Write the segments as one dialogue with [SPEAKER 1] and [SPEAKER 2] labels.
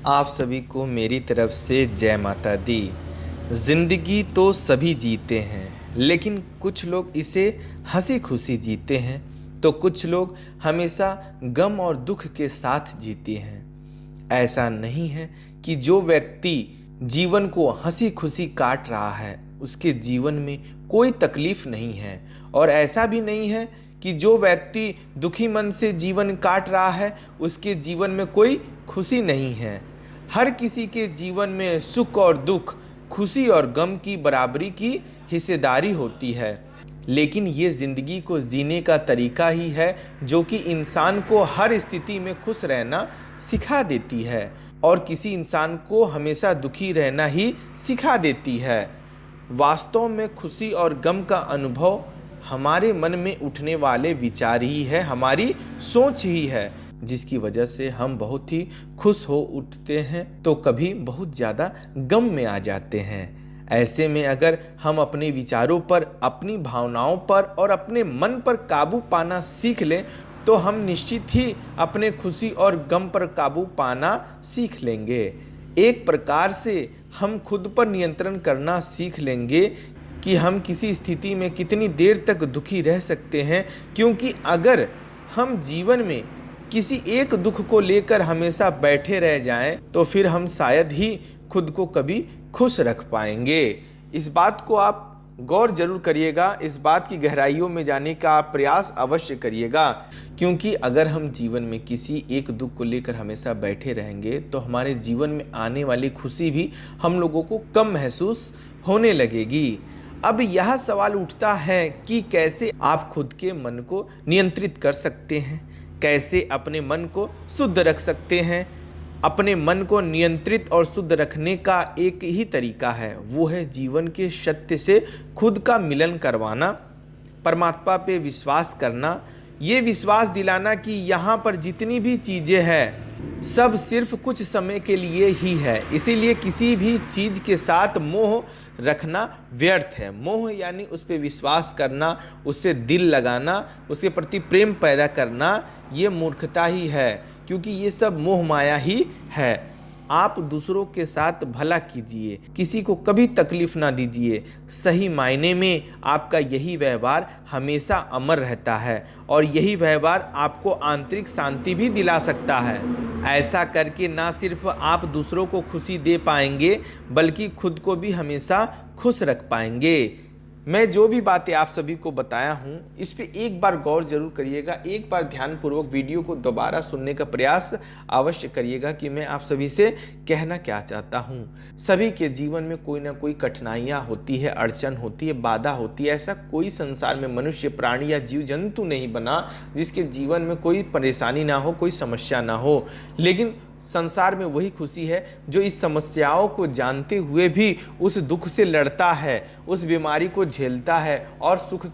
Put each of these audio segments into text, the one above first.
[SPEAKER 1] आप सभी को मेरी तरफ से जय माता दी। ज़िंदगी तो सभी जीते हैं, लेकिन कुछ लोग इसे हंसी खुशी जीते हैं तो कुछ लोग हमेशा गम और दुख के साथ जीते हैं। ऐसा नहीं है कि जो व्यक्ति जीवन को हंसी खुशी काट रहा है उसके जीवन में कोई तकलीफ नहीं है, और ऐसा भी नहीं है कि जो व्यक्ति दुखी मन से जीवन काट रहा है उसके जीवन में कोई खुशी नहीं है। हर किसी के जीवन में सुख और दुख, खुशी और गम की बराबरी की हिस्सेदारी होती है। लेकिन ये ज़िंदगी को जीने का तरीका ही है जो कि इंसान को हर स्थिति में खुश रहना सिखा देती है और किसी इंसान को हमेशा दुखी रहना ही सिखा देती है। वास्तव में खुशी और गम का अनुभव हमारे मन में उठने वाले विचार ही है, हमारी सोच ही है, जिसकी वजह से हम बहुत ही खुश हो उठते हैं तो कभी बहुत ज़्यादा गम में आ जाते हैं। ऐसे में अगर हम अपने विचारों पर, अपनी भावनाओं पर और अपने मन पर काबू पाना सीख लें तो हम निश्चित ही अपने खुशी और गम पर काबू पाना सीख लेंगे। एक प्रकार से हम खुद पर नियंत्रण करना सीख लेंगे कि हम किसी स्थिति में कितनी देर तक दुखी रह सकते हैं, क्योंकि अगर हम जीवन में किसी एक दुख को लेकर हमेशा बैठे रह जाएं तो फिर हम शायद ही खुद को कभी खुश रख पाएंगे। इस बात को आप गौर जरूर करिएगा, इस बात की गहराइयों में जाने का आप प्रयास अवश्य करिएगा, क्योंकि अगर हम जीवन में किसी एक दुख को लेकर हमेशा बैठे रहेंगे तो हमारे जीवन में आने वाली खुशी भी हम लोगों को कम महसूस होने लगेगी। अब यह सवाल उठता है कि कैसे आप खुद के मन को नियंत्रित कर सकते हैं, कैसे अपने मन को शुद्ध रख सकते हैं। अपने मन को नियंत्रित और शुद्ध रखने का एक ही तरीका है, वो है जीवन के सत्य से खुद का मिलन करवाना, परमात्मा पे विश्वास करना, ये विश्वास दिलाना कि यहाँ पर जितनी भी चीज़ें हैं सब सिर्फ कुछ समय के लिए ही है। इसीलिए किसी भी चीज़ के साथ मोह रखना व्यर्थ है। मोह यानी उस पर विश्वास करना, उससे दिल लगाना, उसके प्रति प्रेम पैदा करना, ये मूर्खता ही है, क्योंकि ये सब मोह माया ही है। आप दूसरों के साथ भला कीजिए, किसी को कभी तकलीफ ना दीजिए। सही मायने में आपका यही व्यवहार हमेशा अमर रहता है और यही व्यवहार आपको आंतरिक शांति भी दिला सकता है। ऐसा करके ना सिर्फ आप दूसरों को खुशी दे पाएंगे बल्कि खुद को भी हमेशा खुश रख पाएंगे। मैं जो भी बातें आप सभी को बताया हूँ इस पे एक बार गौर जरूर करिएगा, एक बार ध्यानपूर्वक वीडियो को दोबारा सुनने का प्रयास अवश्य करिएगा कि मैं आप सभी से कहना क्या चाहता हूँ। सभी के जीवन में कोई ना कोई कठिनाइयाँ होती है, अड़चन होती है, बाधा होती है। ऐसा कोई संसार में मनुष्य, प्राणी या जीव जंतु नहीं बना जिसके जीवन में कोई परेशानी ना हो, कोई समस्या ना हो। लेकिन संसार में वही खुशी है जो इस समस्याओं को जानते हुए भी उस दुख से लड़ता है, उस बीमारी को झेलता है और सुख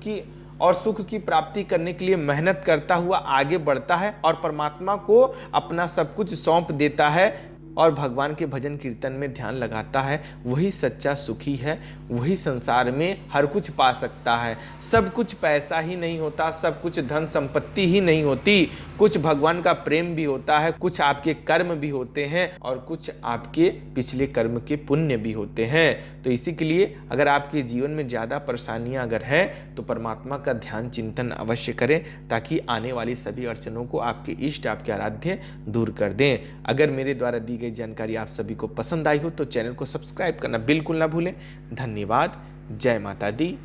[SPEAKER 1] की प्राप्ति करने के लिए मेहनत करता हुआ आगे बढ़ता है और परमात्मा को अपना सब कुछ सौंप देता है और भगवान के भजन कीर्तन में ध्यान लगाता है। वही सच्चा सुखी है, वही संसार में हर कुछ पा सकता है। सब कुछ पैसा ही नहीं होता, सब कुछ धन संपत्ति ही नहीं होती, कुछ भगवान का प्रेम भी होता है, कुछ आपके कर्म भी होते हैं और कुछ आपके पिछले कर्म के पुण्य भी होते हैं। तो इसी के लिए अगर आपके जीवन में ज़्यादा परेशानियां अगर हैं तो परमात्मा का ध्यान चिंतन अवश्य करें, ताकि आने वाली सभी अड़चनों को आपके इष्ट, आपके आराध्य दूर कर दें। अगर मेरे द्वारा दी गई जानकारी आप सभी को पसंद आई हो तो चैनल को सब्सक्राइब करना बिल्कुल ना भूलें। धन्यवाद। जय माता दी।